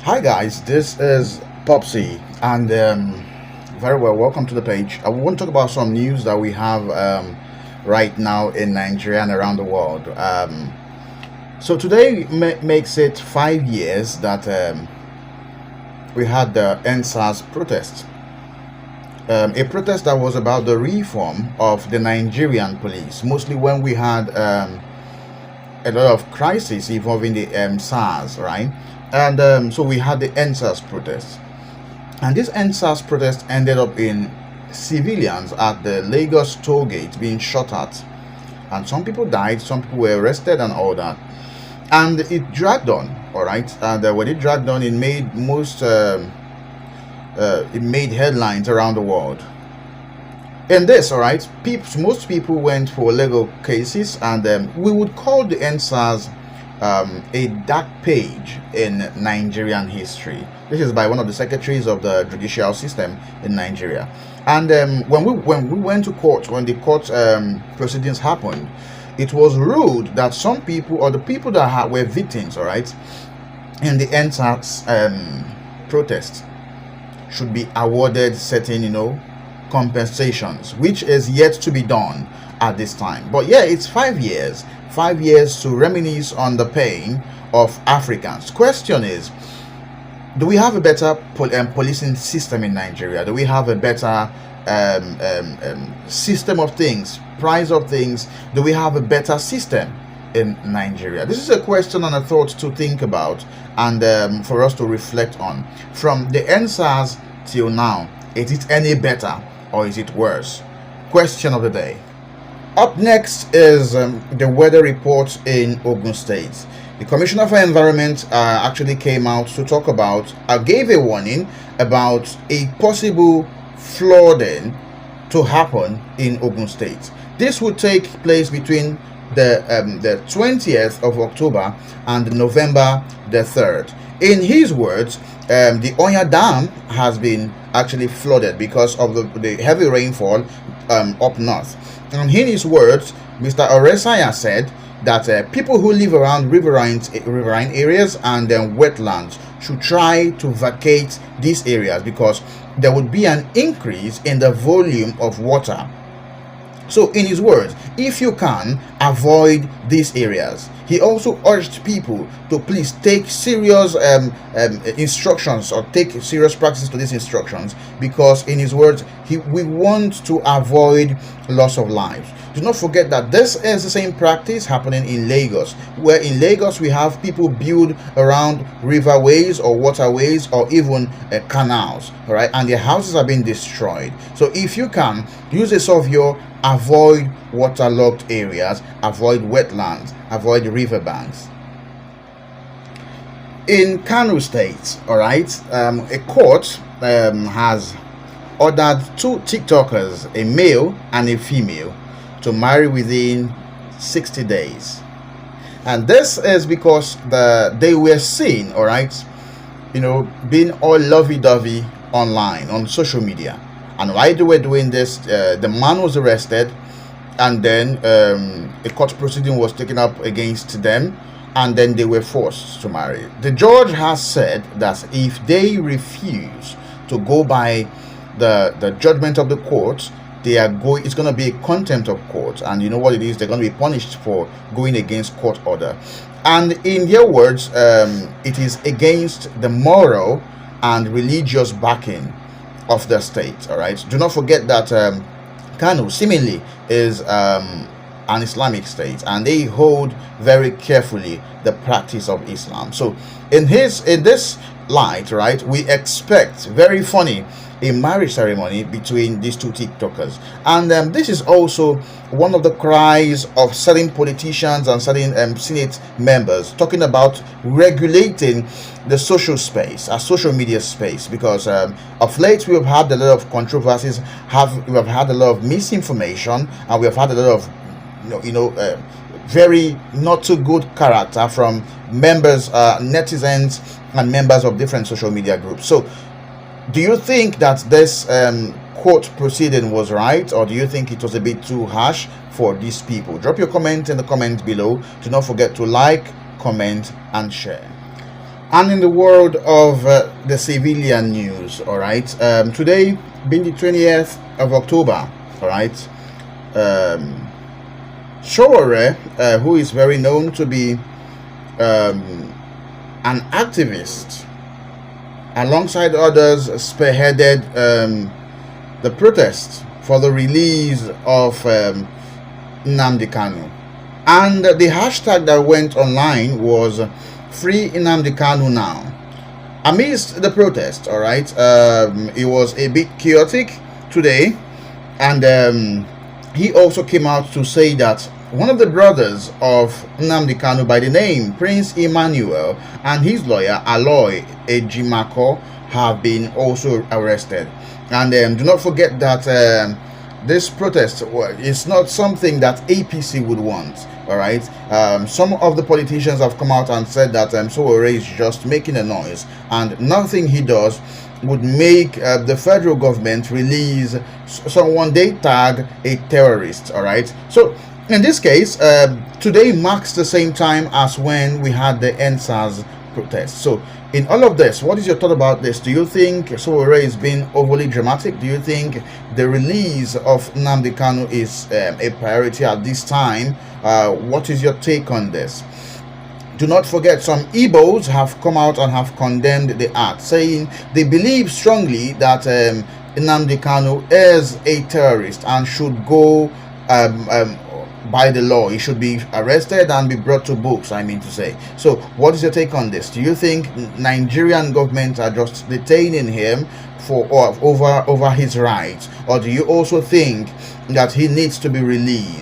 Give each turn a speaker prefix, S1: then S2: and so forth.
S1: Hi guys, this is Popsy, and very well, welcome to the page. I want to talk about some news that we have right now in Nigeria and around the world. So today makes it 5 years that we had the Endsars protest. A protest that was about the reform of the Nigerian police, mostly when we had a lot of crises involving the SARS, right? And so we had the Endsars protest. And this Endsars protest ended up in civilians at the Lagos toll gate being shot at. And some people died, some people were arrested and all that. And it dragged on, all right? And when it dragged on, it made it made headlines around the world. In this, all right, most people went for legal cases, and we would call the Endsars a dark page in Nigerian history. This is by one of the secretaries of the judicial system in Nigeria. And when we went to court, when the court proceedings happened, it was ruled that some people, or the people that were victims, all right, in the Endsars protest, should be awarded certain, compensations, which is yet to be done at this time. But yeah, it's 5 years to reminisce on the pain of Africans. Question is, do we have a better policing system in Nigeria? Do we have a better system of things, price of things? Do we have a better system in Nigeria? This is a question and a thought to think about, and for us to reflect on. From the Endsars till now, is it any better or is it worse? Question of the day. Up next is the weather report in Ogun State. The Commissioner for Environment actually came out to talk about, gave a warning about a possible flooding to happen in Ogun State. This would take place between the 20th of October and November the 3rd. In his words, the Oya Dam has been actually flooded because of the heavy rainfall up north. And in his words, Mr. Oresaya said that people who live around riverine areas and wetlands should try to vacate these areas because there would be an increase in the volume of water. So in his words, if you can, avoid these areas. He also urged people to please take serious instructions, or take serious practices to these instructions, because in his words, we want to avoid loss of lives. Do not forget that this is the same practice happening in Lagos, where in Lagos we have people build around riverways or waterways or even canals, all right, and their houses are being destroyed. So if you can, use a Savio, avoid waterlogged areas, avoid wetlands, avoid riverbanks. In Kanu State, all right, a court has ordered two TikTokers, a male and a female, to marry within 60 days. And this is because they were seen, all right, being all lovey-dovey online on social media. And while they were doing this, the man was arrested, and then a court proceeding was taken up against them, and then they were forced to marry. The judge has said that if they refuse to go by the judgment of the court, it's going to be a contempt of court, and you know what it is, they're going to be punished for going against court order. And in their words, it is against the moral and religious backing of the state. All right, do not forget that Kanu seemingly is an Islamic state, and they hold very carefully the practice of Islam. So in this light, right, we expect very funny a marriage ceremony between these two TikTokers. And this is also one of the cries of certain politicians and certain Senate members, talking about regulating the social space, our social media space, because of late we have had a lot of controversies, we have had a lot of misinformation, and we have had a lot of very not too good character from members, netizens, and members of different social media groups. So do you think that this court proceeding was right, or do you think it was a bit too harsh for these people? Drop your comment in the comments below. Do not forget to like, comment, and share. And in the world of the civilian news, all right, today being the 20th of October, all right, Sowore, who is very known to be an activist, alongside others, spearheaded the protest for the release of Nnamdi Kanu. And the hashtag that went online was Free Nnamdi Kanu Now. Amidst the protest, all right, it was a bit chaotic today, and he also came out to say that one of the brothers of Nnamdi Kanu by the name Prince Emmanuel and his lawyer Aloy Ejimako have been also arrested. And do not forget that this protest is not something that APC would want. All right, some of the politicians have come out and said that Sowore is just making a noise, and nothing he does would make the federal government release someone they tag a terrorist. All right, so in this case, today marks the same time as when we had the Endsars protest. So in all of this, what is your thought about this? Do you think Sowore is being overly dramatic? Do you think the release of Nnamdi Kanu is a priority at this time? What is your take on this? Do not forget, some Igbos have come out and have condemned the act, saying they believe strongly that Nnamdi Kanu is a terrorist and should go by the law. He should be arrested and be brought to books, I mean to say. So what is your take on this? Do you think Nigerian government are just detaining him for over his rights, or do you also think that he needs to be released?